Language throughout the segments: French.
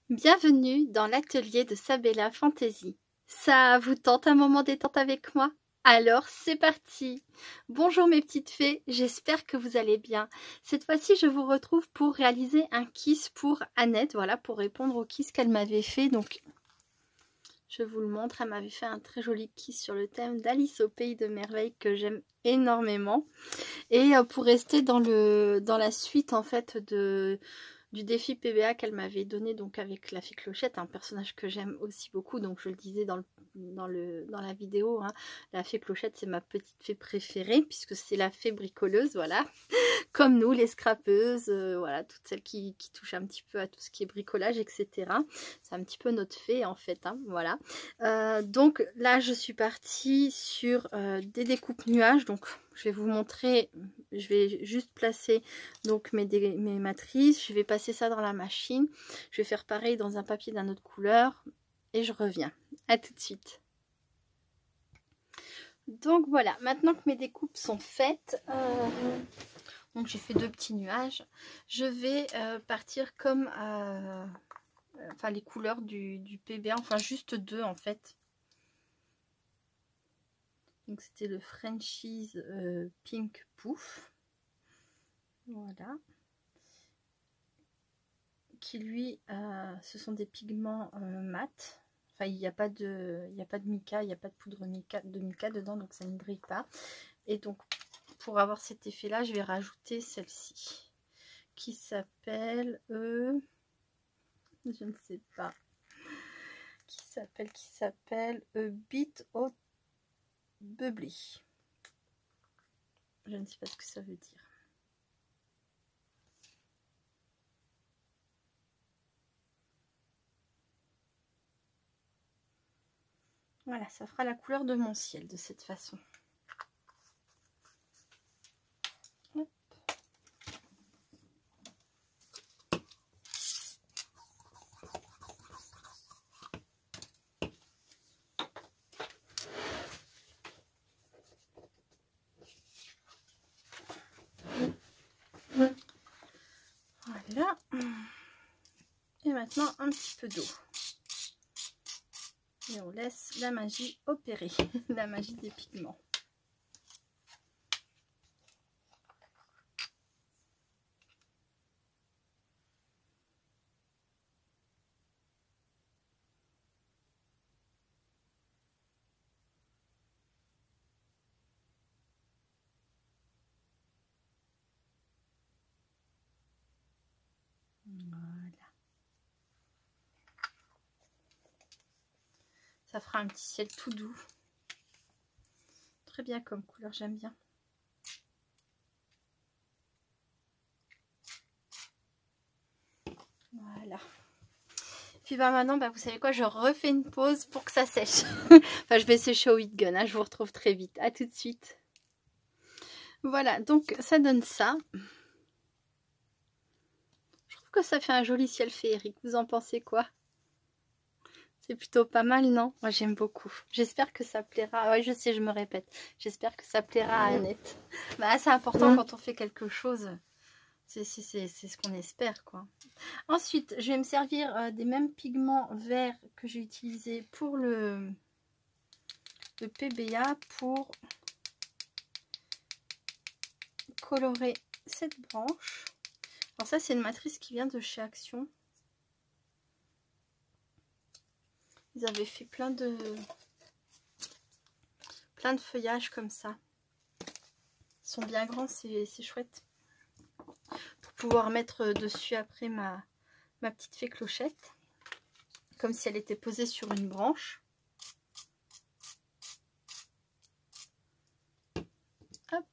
Bienvenue dans l'atelier de Sabella Fantasy. Ça vous tente un moment détente avec moi? Alors c'est parti! Bonjour mes petites fées, j'espère que vous allez bien. Cette fois-ci je vous retrouve pour réaliser un kiss pour Annette, voilà, pour répondre au kiss qu'elle m'avait fait. Donc je vous le montre, elle m'avait fait un très joli kiss sur le thème d'Alice au Pays de Merveilles que j'aime énormément. Et pour rester dans la suite en fait du défi PBA qu'elle m'avait donné, donc avec la fée Clochette, un personnage que j'aime aussi beaucoup, donc je le disais dans la vidéo, hein, la fée Clochette c'est ma petite fée préférée puisque c'est la fée bricoleuse, voilà, comme nous les scrapeuses, voilà, toutes celles qui touchent un petit peu à tout ce qui est bricolage, etc. C'est un petit peu notre fée en fait, hein, voilà. Donc là je suis partie sur des découpes nuages, donc je vais vous montrer, je vais juste placer donc mes matrices, je vais passer ça dans la machine, je vais faire pareil dans un papier d'une autre couleur et je reviens. À tout de suite. Donc voilà, maintenant que mes découpes sont faites, donc j'ai fait deux petits nuages, je vais partir comme enfin les couleurs du PBA, enfin juste deux en fait. Donc c'était le Frenchies Pink Pouf, voilà, qui lui ce sont des pigments mat. Enfin il n'y a pas de mica, il n'y a pas de poudre de mica dedans, donc ça ne brille pas. Et donc pour avoir cet effet là je vais rajouter celle-ci qui s'appelle je ne sais pas, qui s'appelle Bit au Bubbly. Je ne sais pas ce que ça veut dire. Voilà, ça fera la couleur de mon ciel de cette façon. Hop. Voilà. Et maintenant un petit peu d'eau. Et on laisse la magie opérer, la magie des pigments. Voilà. Ça fera un petit ciel tout doux. Très bien comme couleur, j'aime bien. Voilà. Puis bah maintenant, bah, vous savez quoi, je refais une pause pour que ça sèche. Enfin, je vais sécher au heat gun, hein, je vous retrouve très vite. À tout de suite. Voilà, donc ça donne ça. Je trouve que ça fait un joli ciel féerique. Vous en pensez quoi? C'est plutôt pas mal, non? Moi, j'aime beaucoup. J'espère que ça plaira. Ouais, je sais, je me répète. J'espère que ça plaira à Annette. Bah, c'est important quand on fait quelque chose. C'est ce qu'on espère, quoi. Ensuite, je vais me servir des mêmes pigments verts que j'ai utilisés pour le PBA pour colorer cette branche. Alors ça, c'est une matrice qui vient de chez Action. Ils avaient fait plein de feuillages comme ça. Ils sont bien grands, c'est chouette. Pour pouvoir mettre dessus après ma petite fée Clochette. Comme si elle était posée sur une branche. Hop.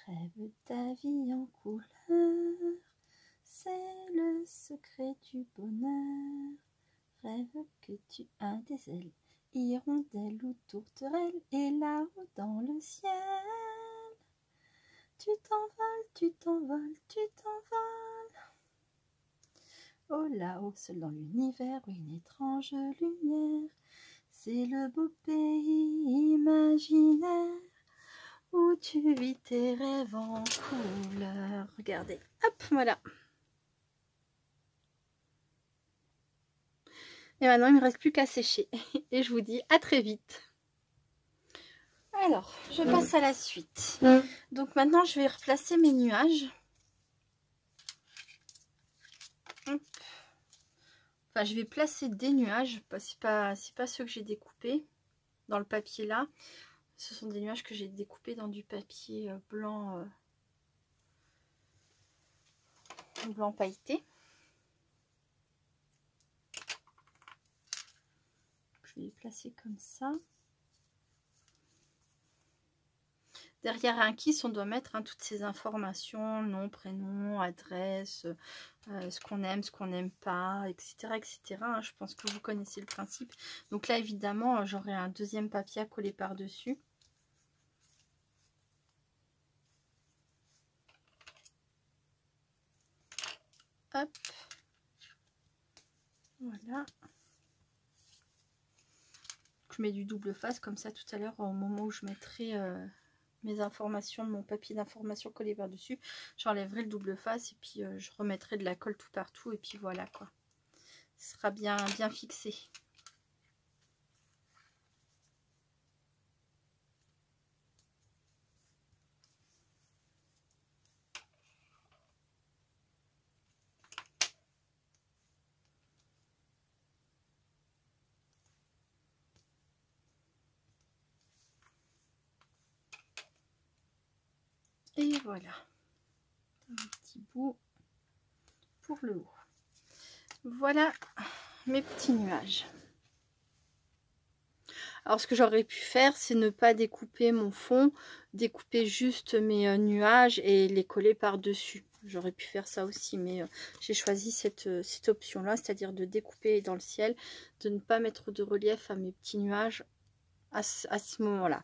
Rêve ta vie en couleur, c'est le secret du bonheur. Rêve que tu as des ailes, hirondelle ou tourterelle, et là-haut dans le ciel, tu t'envoles, tu t'envoles, tu t'envoles. Oh là-haut, seul dans l'univers, une étrange lumière. C'est le beau pays imaginaire où tu vis tes rêves en couleur. Regardez, hop, voilà. Et maintenant, il ne me reste plus qu'à sécher. Et je vous dis à très vite. Alors, je passe à la suite. Donc maintenant, je vais replacer mes nuages. Hop. Enfin, je vais placer des nuages. C'est pas ceux que j'ai découpés dans le papier là. Ce sont des nuages que j'ai découpés dans du papier blanc, blanc pailleté. Je vais les placer comme ça. Derrière un kiss, on doit mettre toutes ces informations, nom, prénom, adresse, ce qu'on aime, ce qu'on n'aime pas, etc. etc. Je pense que vous connaissez le principe. Donc là, évidemment, j'aurai un deuxième papier à coller par-dessus. Hop. Voilà. Je mets du double face, comme ça, tout à l'heure, au moment où je mettrai... mes informations de mon papier d'information collé par dessus, j'enlèverai le double face et puis je remettrai de la colle tout partout et puis voilà quoi, ce sera bien fixé. Et voilà, un petit bout pour le haut. Voilà mes petits nuages. Alors ce que j'aurais pu faire, c'est ne pas découper mon fond, découper juste mes nuages et les coller par dessus. J'aurais pu faire ça aussi, mais j'ai choisi cette option là, c'est à dire de découper dans le ciel, de ne pas mettre de relief à mes petits nuages à ce moment là.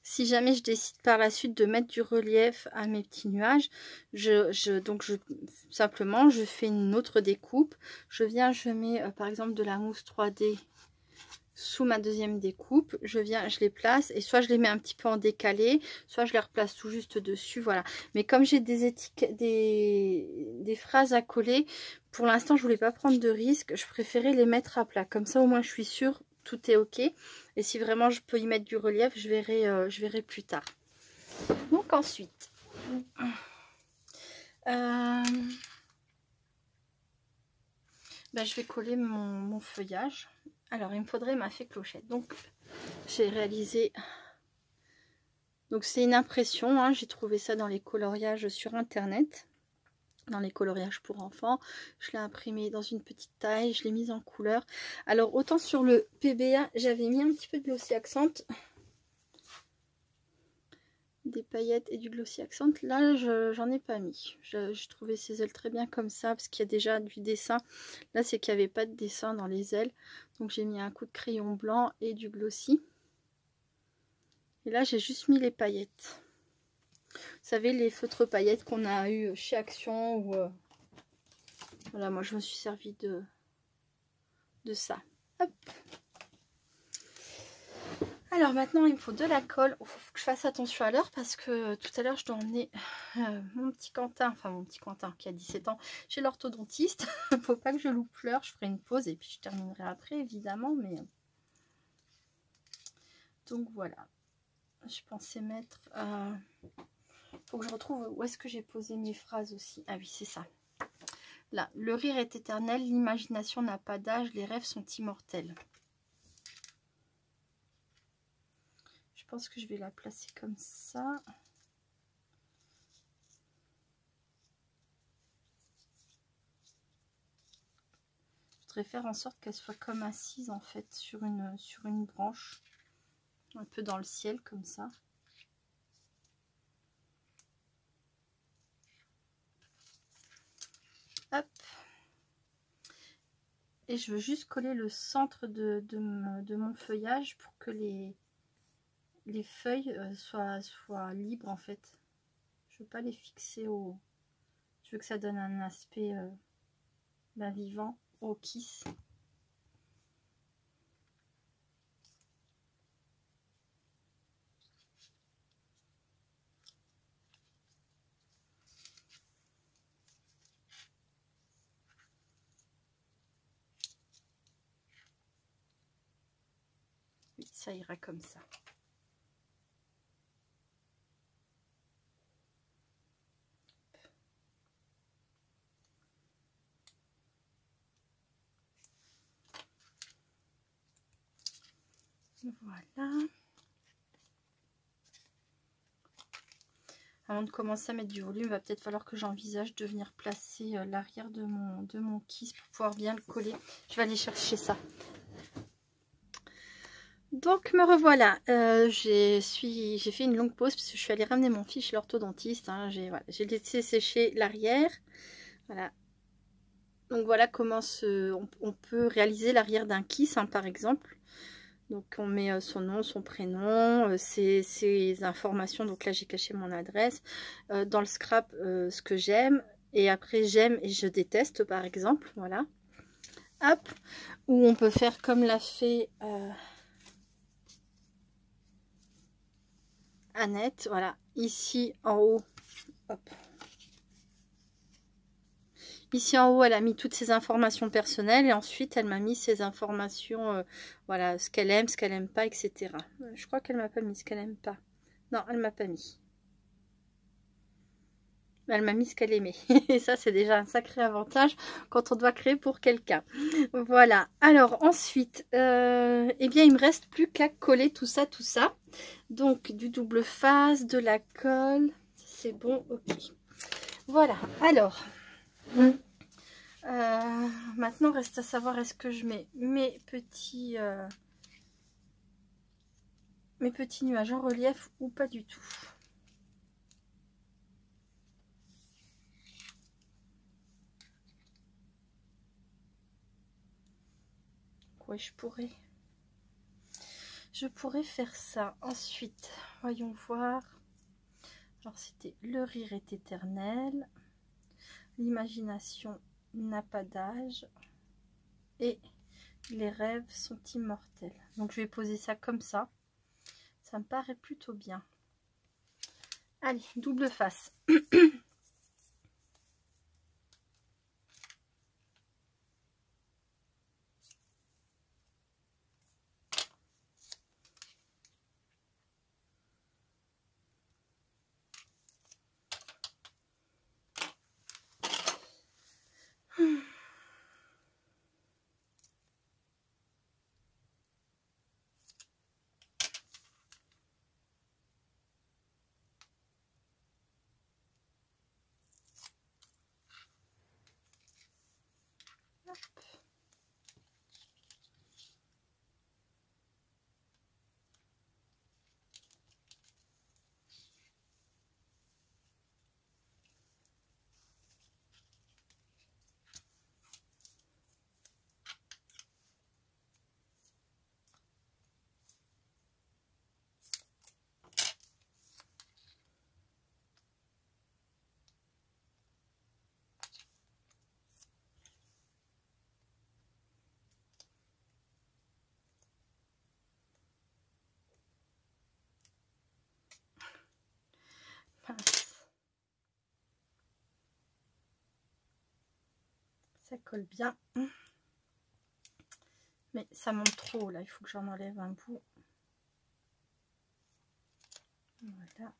Si jamais je décide par la suite de mettre du relief à mes petits nuages, simplement je fais une autre découpe. Je mets par exemple de la mousse 3D sous ma deuxième découpe. Je les place et soit je les mets un petit peu en décalé, soit je les replace tout juste dessus. Voilà. Mais comme j'ai des étiquettes, des phrases à coller, pour l'instant je voulais pas prendre de risque. Je préférais les mettre à plat. Comme ça au moins je suis sûre. Tout est ok, et si vraiment je peux y mettre du relief, je verrai plus tard. Donc ensuite, je vais coller mon feuillage. Alors il me faudrait ma fée clochette. Donc j'ai réalisé, donc c'est une impression, hein, j'ai trouvé ça dans les coloriages sur internet, dans les coloriages pour enfants. Je l'ai imprimé dans une petite taille, je l'ai mise en couleur. Alors autant sur le PBA j'avais mis un petit peu de glossy accent, des paillettes et du glossy accent. Là j'en ai pas mis, je trouvais ces ailes très bien comme ça parce qu'il y a déjà du dessin. Là c'est qu'il n'y avait pas de dessin dans les ailes, donc j'ai mis un coup de crayon blanc et du glossy, et là j'ai juste mis les paillettes. Vous savez, les feutres paillettes qu'on a eu chez Action, ou voilà, moi je me suis servi de ça. Hop. Alors maintenant il me faut de la colle. Il faut que je fasse attention à l'heure parce que tout à l'heure je dois emmener mon petit Quentin qui a 17 ans chez l'orthodontiste. Il faut pas que je loupe l'heure, je ferai une pause et puis je terminerai après évidemment, mais donc voilà. Je pensais mettre faut que je retrouve où est-ce que j'ai posé mes phrases aussi. Ah oui, c'est ça. Là, le rire est éternel, l'imagination n'a pas d'âge, les rêves sont immortels. Je pense que je vais la placer comme ça. Je voudrais faire en sorte qu'elle soit comme assise en fait sur une branche, un peu dans le ciel comme ça. Hop. Et je veux juste coller le centre de mon feuillage pour que les feuilles soient libres en fait. Je veux pas les fixer Je veux que ça donne un aspect vivant au kiss. Oui, ça ira comme ça. Voilà. Avant de commencer à mettre du volume, il va peut-être falloir que j'envisage de venir placer l'arrière de mon kiss pour pouvoir bien le coller. Je vais aller chercher ça. Donc me revoilà. J'ai fait une longue pause parce que je suis allée ramener mon fils chez l'orthodontiste. Hein. J'ai laissé sécher l'arrière. Voilà. Donc voilà comment on peut réaliser l'arrière d'un kiss, hein, par exemple. Donc on met son nom, son prénom, ses informations. Donc là j'ai caché mon adresse. Dans le scrap, ce que j'aime. Et après j'aime et je déteste, par exemple. Voilà. Hop. Ou on peut faire comme l'a fait Annette. Voilà. Ici en haut. Hop. Ici en haut, elle a mis toutes ses informations personnelles et ensuite elle m'a mis ses informations, voilà, ce qu'elle aime, ce qu'elle aime pas, etc. Je crois qu'elle m'a pas mis ce qu'elle aime pas. Non, elle m'a pas mis. Elle m'a mis ce qu'elle aimait. Et ça, c'est déjà un sacré avantage quand on doit créer pour quelqu'un. Voilà. Alors ensuite, eh bien, il me reste plus qu'à coller tout ça, tout ça. Donc, du double face, de la colle. C'est bon, ok. Voilà. Alors... maintenant reste à savoir est-ce que je mets mes petits nuages en relief ou pas du tout. Ouais, je pourrais faire ça. Ensuite, voyons voir. Alors c'était le rire est éternel, l'imagination n'a pas d'âge et les rêves sont immortels. Donc je vais poser ça comme ça. Ça me paraît plutôt bien. Allez, double face. Ça colle bien. Mais ça monte trop là, il faut que j'en enlève un bout. Voilà.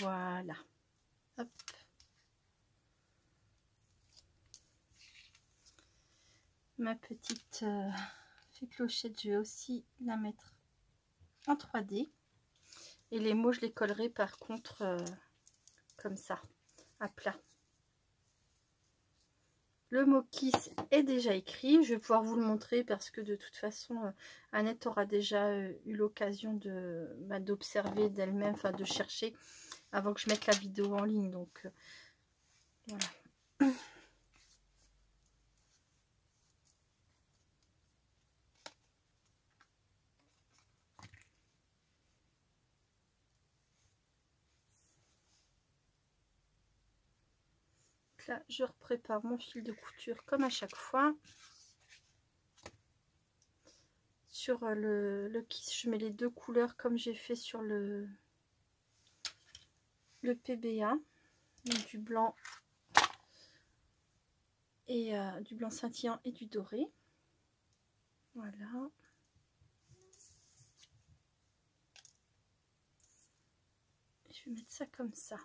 Voilà. Hop. Ma petite fée clochette, je vais aussi la mettre en 3D. Et les mots, je les collerai par contre comme ça, à plat. Le mot kiss est déjà écrit. Je vais pouvoir vous le montrer parce que de toute façon, Annette aura déjà eu l'occasion d'observer d'elle-même, enfin de chercher avant que je mette la vidéo en ligne. Donc, voilà. Donc là, je reprépare mon fil de couture comme à chaque fois. Sur le kiss, je mets les deux couleurs comme j'ai fait sur le PBA. Donc du blanc et du blanc scintillant et du doré. Voilà. Je vais mettre ça comme ça.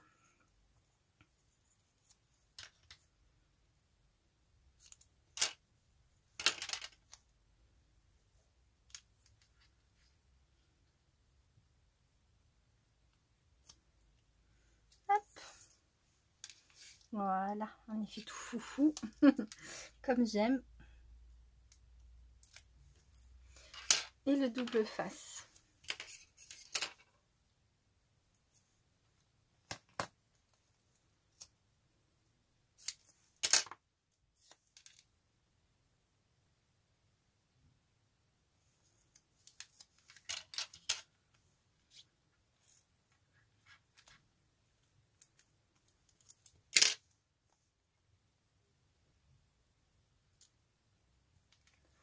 Hop. Voilà, un effet tout foufou, comme j'aime. Et le double face.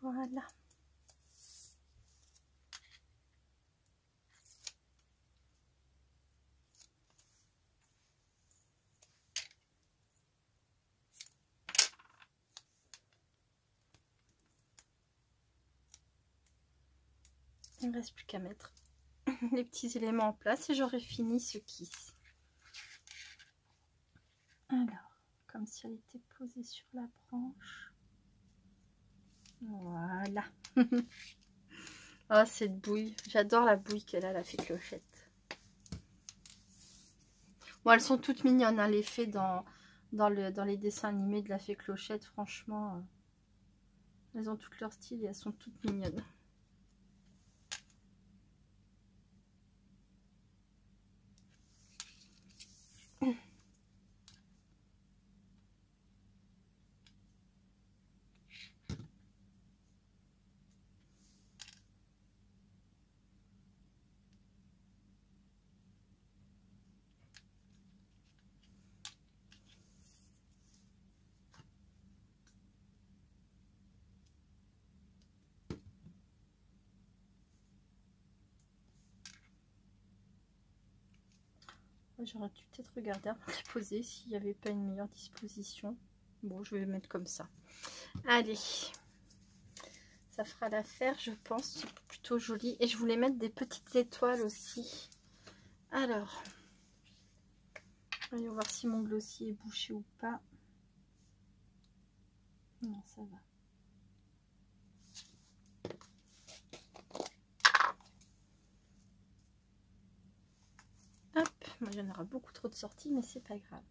Voilà. Il ne reste plus qu'à mettre les petits éléments en place et j'aurai fini ce kiss. Alors, comme si elle était posée sur la branche. Voilà. Oh, cette bouille. J'adore la bouille qu'elle a, la fée Clochette. Bon, elles sont toutes mignonnes, hein, les fées dans les dessins animés de la fée Clochette. Franchement, elles ont toutes leur style et elles sont toutes mignonnes. J'aurais dû peut-être regarder avant de les poser s'il n'y avait pas une meilleure disposition. Bon, je vais les mettre comme ça. Allez, ça fera l'affaire, je pense. C'est plutôt joli. Et je voulais mettre des petites étoiles aussi. Alors, voyons voir si mon glossier est bouché ou pas. Non, ça va. Hop, moi il y en aura beaucoup trop de sorties, mais c'est pas grave.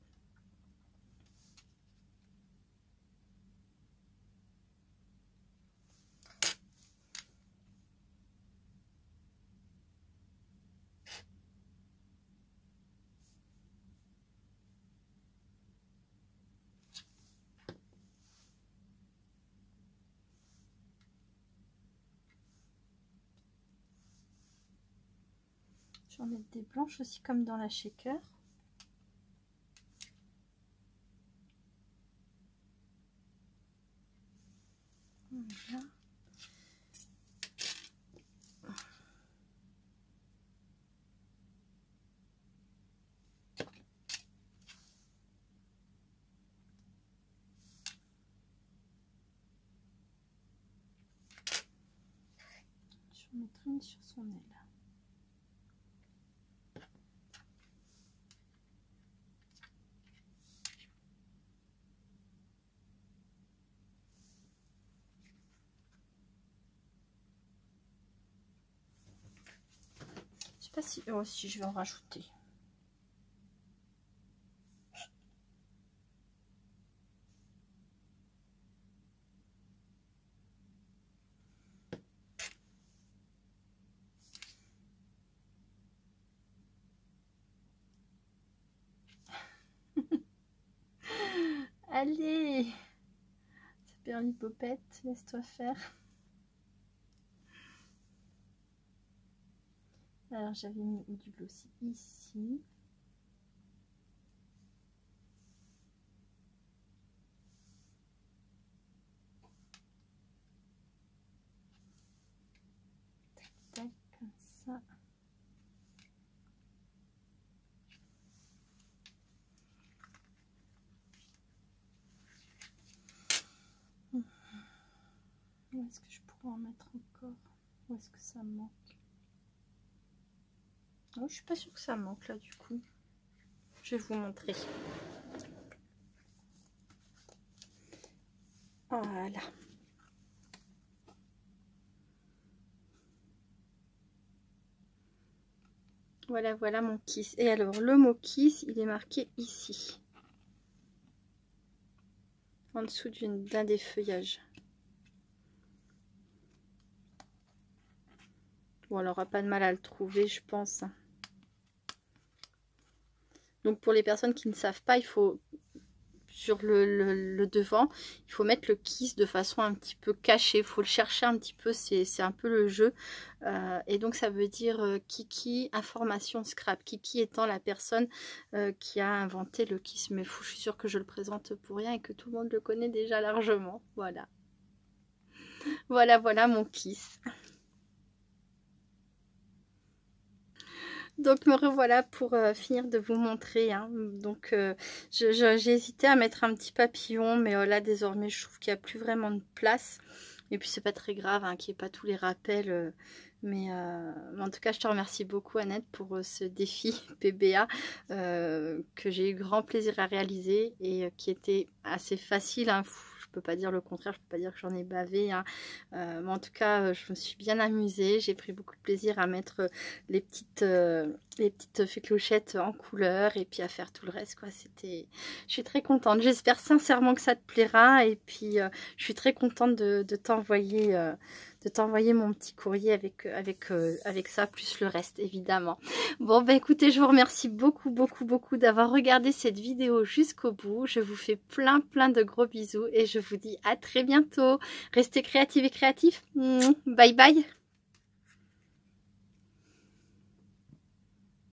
Je vais en mettre des blanches aussi comme dans la shaker. Voilà. Je vais en mettre une sur son aile. Je sais pas si... Oh, si je vais en rajouter. Allez, super l'hypopète, laisse-toi faire. Alors j'avais mis du glossy ici. ça. Où est-ce que je pourrais en mettre encore? Où est-ce que ça manque? Oh, je suis pas sûre que ça manque là du coup. Je vais vous montrer. Voilà. Voilà, voilà mon kiss. Et alors, le mot kiss, il est marqué ici. En dessous d'un des feuillages. Bon, elle n'aura pas de mal à le trouver, je pense. Donc, pour les personnes qui ne savent pas, il faut... Sur le devant, il faut mettre le kiss de façon un petit peu cachée. Il faut le chercher un petit peu, c'est un peu le jeu. Et donc ça veut dire Kiki, information scrap. Kiki étant la personne qui a inventé le kiss. Mais je suis sûre que je le présente pour rien et que tout le monde le connaît déjà largement. Voilà. Voilà, voilà mon kiss. Donc me revoilà pour finir de vous montrer. Hein. Donc j'ai hésité à mettre un petit papillon, mais là désormais je trouve qu'il n'y a plus vraiment de place. Et puis c'est pas très grave hein, qu'il n'y ait pas tous les rappels. Mais en tout cas je te remercie beaucoup Annette pour ce défi PBA que j'ai eu grand plaisir à réaliser et qui était assez facile. Hein. Je peux pas dire le contraire, je peux pas dire que j'en ai bavé. Hein. Mais en tout cas, je me suis bien amusée. J'ai pris beaucoup de plaisir à mettre les petites fées clochettes en couleur et puis à faire tout le reste. Quoi. Je suis très contente. J'espère sincèrement que ça te plaira. Et puis, je suis très contente de t'envoyer mon petit courrier avec ça, plus le reste, évidemment. Bon, bah écoutez, je vous remercie beaucoup, beaucoup, beaucoup d'avoir regardé cette vidéo jusqu'au bout. Je vous fais plein, plein de gros bisous et je vous dis à très bientôt. Restez créatifs et créatifs. Bye, bye.